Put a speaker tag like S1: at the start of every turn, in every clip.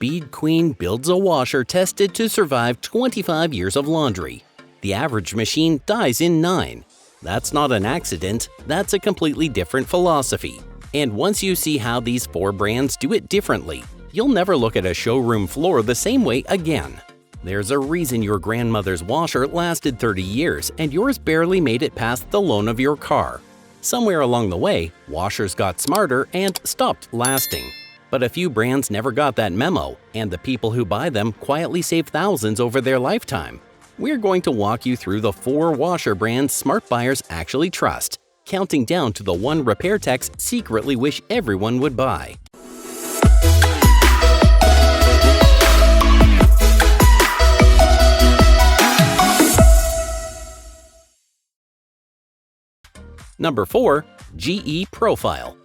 S1: Speed Queen builds a washer tested to survive 25 years of laundry. The average machine dies in 9. That's not an accident, that's a completely different philosophy. And once you see how these 4 brands do it differently, you'll never look at a showroom floor the same way again. There's a reason your grandmother's washer lasted 30 years and yours barely made it past the loan of your car. Somewhere along the way, washers got smarter and stopped lasting. But a few brands never got that memo, and the people who buy them quietly save thousands over their lifetime. We're going to walk you through the 4 washer brands smart buyers actually trust, counting down to the one repair techs secretly wish everyone would buy. Number 4. GE Profile.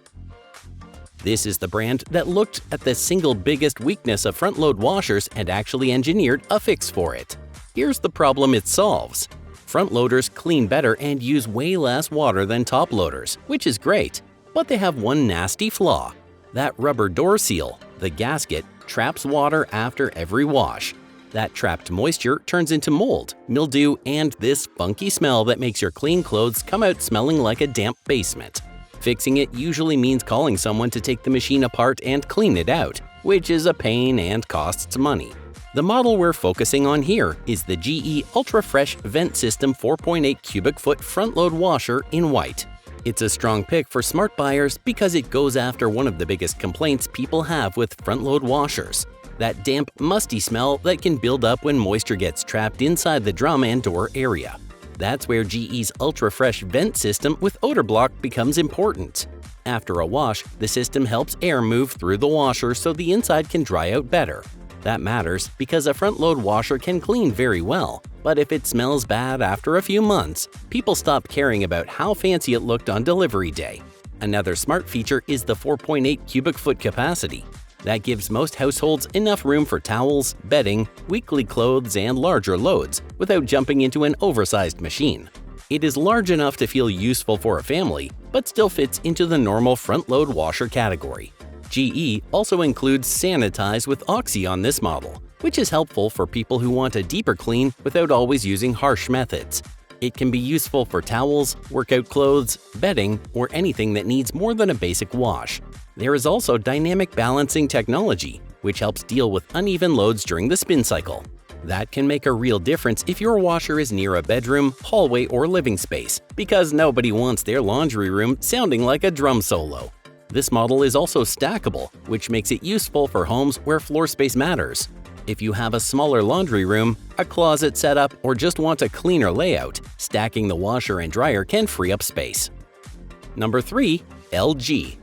S1: This is the brand that looked at the single biggest weakness of front-load washers and actually engineered a fix for it. Here's the problem it solves. Front loaders clean better and use way less water than top loaders, which is great. But they have one nasty flaw. That rubber door seal, the gasket, traps water after every wash. That trapped moisture turns into mold, mildew, and this funky smell that makes your clean clothes come out smelling like a damp basement. Fixing it usually means calling someone to take the machine apart and clean it out, which is a pain and costs money. The model we're focusing on here is the GE Ultra Fresh Vent System 4.8 cubic foot front-load washer in white. It's a strong pick for smart buyers because it goes after one of the biggest complaints people have with front-load washers: that damp, musty smell that can build up when moisture gets trapped inside the drum and door area. That's where GE's Ultra Fresh Vent System with odor block becomes important. After a wash, the system helps air move through the washer so the inside can dry out better. That matters because a front-load washer can clean very well, but if it smells bad after a few months, people stop caring about how fancy it looked on delivery day. Another smart feature is the 4.8 cubic foot capacity. That gives most households enough room for towels, bedding, weekly clothes, and larger loads without jumping into an oversized machine. It is large enough to feel useful for a family, but still fits into the normal front-load washer category. GE also includes Sanitize with Oxy on this model, which is helpful for people who want a deeper clean without always using harsh methods. It can be useful for towels, workout clothes, bedding, or anything that needs more than a basic wash. There is also dynamic balancing technology, which helps deal with uneven loads during the spin cycle. That can make a real difference if your washer is near a bedroom, hallway, or living space, because nobody wants their laundry room sounding like a drum solo. This model is also stackable, which makes it useful for homes where floor space matters. If you have a smaller laundry room, a closet setup, or just want a cleaner layout, stacking the washer and dryer can free up space. Number 3. LG.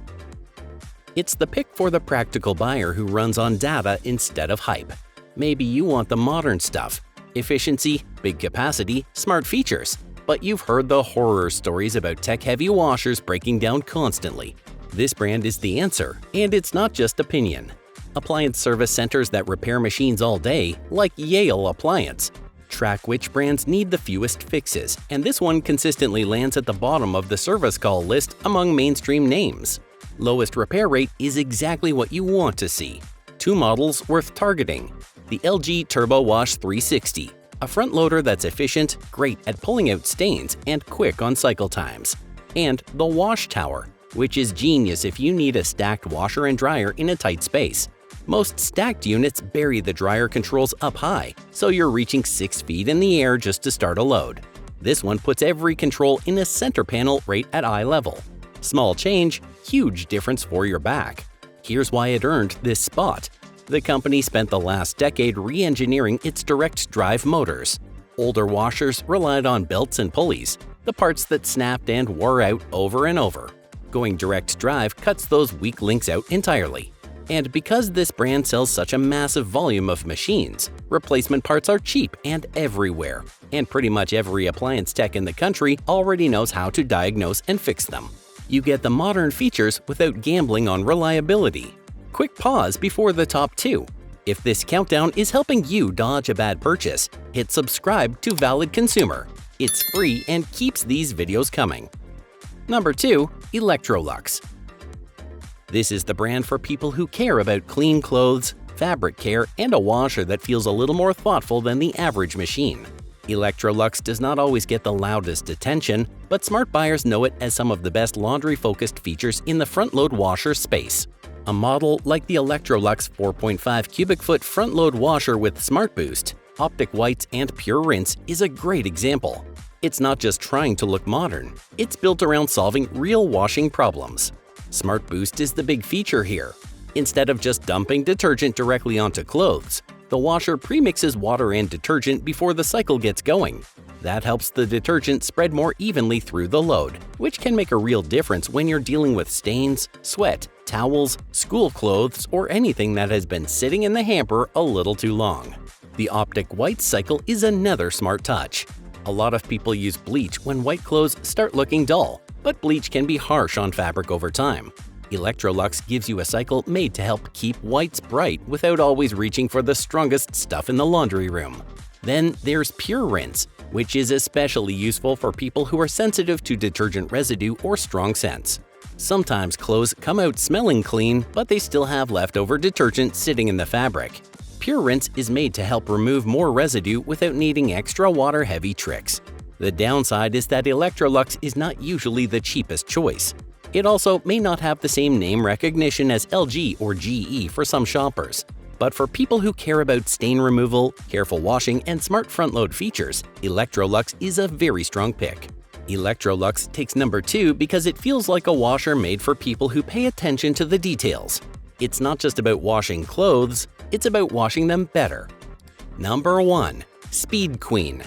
S1: It's the pick for the practical buyer who runs on data instead of hype. Maybe you want the modern stuff: efficiency, big capacity, smart features. But you've heard the horror stories about tech-heavy washers breaking down constantly. This brand is the answer, and it's not just opinion. Appliance service centers that repair machines all day, like Yale Appliance, track which brands need the fewest fixes, and this one consistently lands at the bottom of the service call list among mainstream names. Lowest repair rate is exactly what you want to see. 2 models worth targeting: the LG Turbo Wash 360, a front loader that's efficient, great at pulling out stains, and quick on cycle times, and the Wash Tower, which is genius if you need a stacked washer and dryer in a tight space. Most stacked units bury the dryer controls up high, so you're reaching 6 feet in the air just to start a load. This one puts every control in a center panel right at eye level. Small change, huge difference for your back. Here's why it earned this spot. The company spent the last decade re-engineering its direct drive motors. Older washers relied on belts and pulleys, the parts that snapped and wore out over and over. Going direct drive cuts those weak links out entirely. And because this brand sells such a massive volume of machines, replacement parts are cheap and everywhere. And pretty much every appliance tech in the country already knows how to diagnose and fix them. You get the modern features without gambling on reliability. Quick pause before the top 2. If this countdown is helping you dodge a bad purchase, hit subscribe to Valid Consumer. It's free and keeps these videos coming. Number 2. Electrolux. This is the brand for people who care about clean clothes, fabric care, and a washer that feels a little more thoughtful than the average machine. Electrolux does not always get the loudest attention, but smart buyers know it as some of the best laundry-focused features in the front-load washer space. A model like the Electrolux 4.5 cubic foot front-load washer with Smart Boost, Optic Whites, and Pure Rinse is a great example. It's not just trying to look modern, it's built around solving real washing problems. Smart Boost is the big feature here. Instead of just dumping detergent directly onto clothes, the washer premixes water and detergent before the cycle gets going. That helps the detergent spread more evenly through the load, which can make a real difference when you're dealing with stains, sweat, towels, school clothes, or anything that has been sitting in the hamper a little too long. The Optic White cycle is another smart touch. A lot of people use bleach when white clothes start looking dull, but bleach can be harsh on fabric over time. Electrolux gives you a cycle made to help keep whites bright without always reaching for the strongest stuff in the laundry room. Then there's Pure Rinse, which is especially useful for people who are sensitive to detergent residue or strong scents. Sometimes clothes come out smelling clean, but they still have leftover detergent sitting in the fabric. Pure Rinse is made to help remove more residue without needing extra water-heavy tricks. The downside is that Electrolux is not usually the cheapest choice. It also may not have the same name recognition as LG or GE for some shoppers. But for people who care about stain removal, careful washing, and smart front-load features, Electrolux is a very strong pick. Electrolux takes number 2 because it feels like a washer made for people who pay attention to the details. It's not just about washing clothes, it's about washing them better. Number 1. Speed Queen.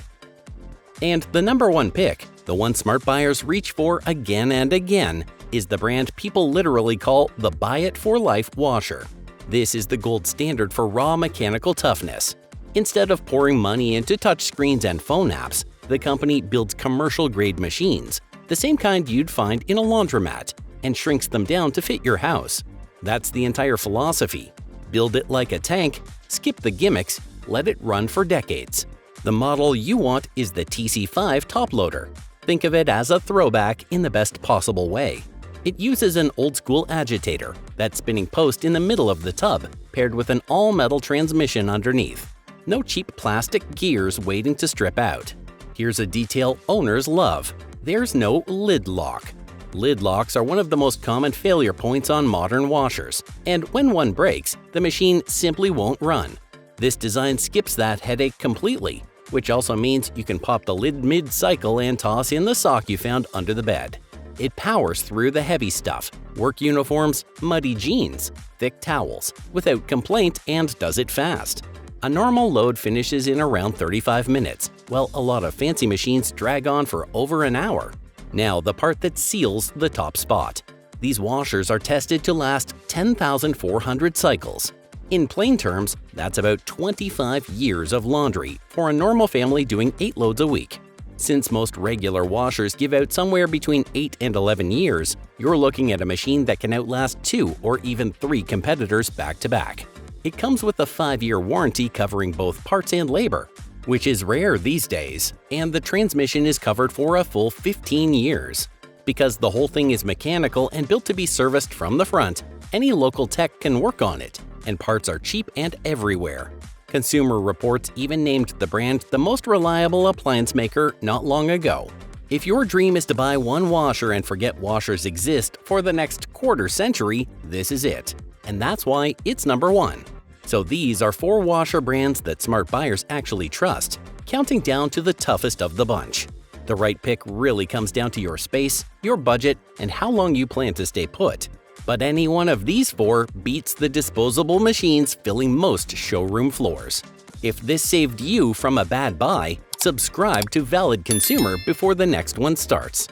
S1: And the number 1 pick, the one smart buyers reach for again and again, is the brand people literally call the Buy It for Life washer. This is the gold standard for raw mechanical toughness. Instead of pouring money into touchscreens and phone apps, the company builds commercial-grade machines, the same kind you'd find in a laundromat, and shrinks them down to fit your house. That's the entire philosophy. Build it like a tank, skip the gimmicks, let it run for decades. The model you want is the TC5 top loader. Think of it as a throwback in the best possible way. It uses an old-school agitator, that spinning post in the middle of the tub, paired with an all-metal transmission underneath. No cheap plastic gears waiting to strip out. Here's a detail owners love. There's no lid lock. Lid locks are one of the most common failure points on modern washers, and when one breaks, the machine simply won't run. This design skips that headache completely, which also means you can pop the lid mid-cycle and toss in the sock you found under the bed. It powers through the heavy stuff, work uniforms, muddy jeans, thick towels, without complaint and does it fast. A normal load finishes in around 35 minutes, while a lot of fancy machines drag on for over an hour. Now the part that seals the top spot. These washers are tested to last 10,400 cycles. In plain terms, that's about 25 years of laundry for a normal family doing 8 loads a week. Since most regular washers give out somewhere between 8 and 11 years, you're looking at a machine that can outlast 2 or even 3 competitors back to back. It comes with a 5-year warranty covering both parts and labor, which is rare these days, and the transmission is covered for a full 15 years. Because the whole thing is mechanical and built to be serviced from the front, any local tech can work on it, and parts are cheap and everywhere. Consumer Reports even named the brand the most reliable appliance maker not long ago. If your dream is to buy one washer and forget washers exist for the next quarter century, this is it. And that's why it's number 1. So these are 4 washer brands that smart buyers actually trust, counting down to the toughest of the bunch. The right pick really comes down to your space, your budget, and how long you plan to stay put. But any one of these 4 beats the disposable machines filling most showroom floors. If this saved you from a bad buy, subscribe to Valid Consumer before the next one starts.